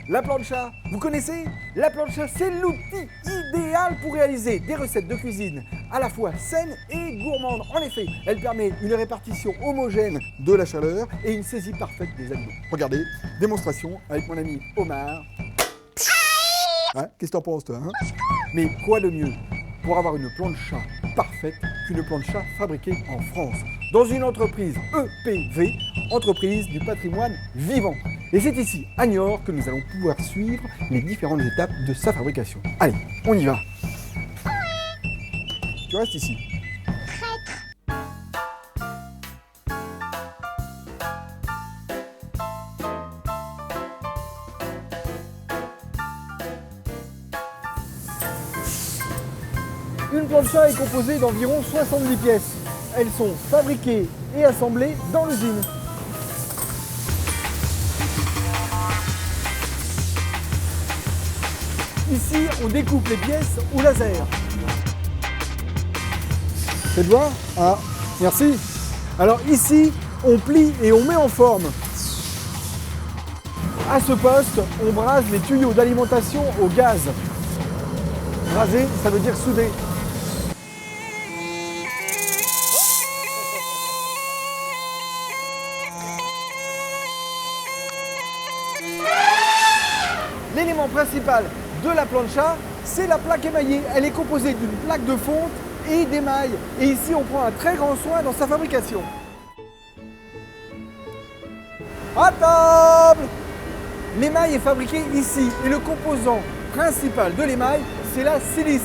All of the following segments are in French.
La plancha, vous connaissez? La plancha, c'est l'outil idéal pour réaliser des recettes de cuisine à la fois saines et gourmandes. En effet, elle permet une répartition homogène de la chaleur et une saisie parfaite des aliments. Regardez, démonstration avec mon ami Omar. Hein, qu'est-ce que t'en penses, toi, hein? Mais quoi de mieux pour avoir une plancha parfaite qu'une plancha fabriquée en France, dans une entreprise EPV, entreprise du patrimoine vivant. Et c'est ici, à Niort, que nous allons pouvoir suivre les différentes étapes de sa fabrication. Allez, on y va. Tu restes ici. Une plancha est composée d'environ 70 pièces. Elles sont fabriquées et assemblées dans l'usine. Ici, on découpe les pièces au laser. Faites voir. Ah, merci. Alors ici, on plie et on met en forme. À ce poste, on brase les tuyaux d'alimentation au gaz. Braser, ça veut dire souder. L'élément principal de la plancha, c'est la plaque émaillée. Elle est composée d'une plaque de fonte et d'émail. Et ici, on prend un très grand soin dans sa fabrication. À table! L'émail est fabriqué ici et le composant principal de l'émail, c'est la silice.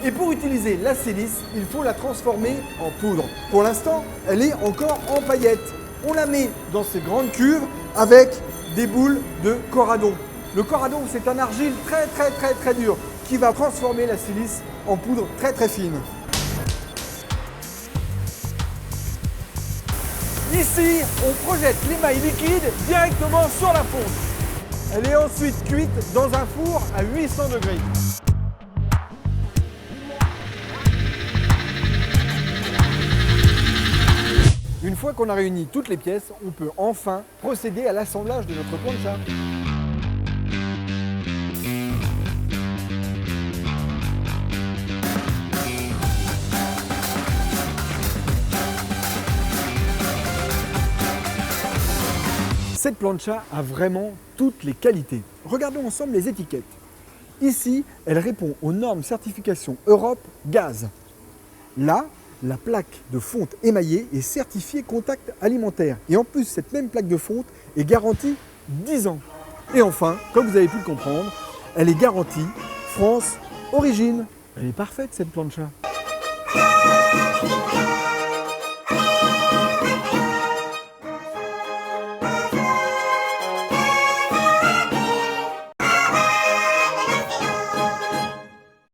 Et pour utiliser la silice, il faut la transformer en poudre. Pour l'instant, elle est encore en paillettes. On la met dans ces grandes cuves avec des boules de corradon. Le corradon, c'est un argile très dur qui va transformer la silice en poudre très fine. Ici, on projette l'émail liquide directement sur la fonte. Elle est ensuite cuite dans un four à 800 degrés. Une fois qu'on a réuni toutes les pièces, on peut enfin procéder à l'assemblage de notre plancha. Cette plancha a vraiment toutes les qualités. Regardons ensemble les étiquettes. Ici, elle répond aux normes certification Europe Gaz. Là, la plaque de fonte émaillée est certifiée contact alimentaire. Et en plus, cette même plaque de fonte est garantie 10 ans. Et enfin, comme vous avez pu le comprendre, elle est garantie France Origine. Elle est parfaite cette plancha.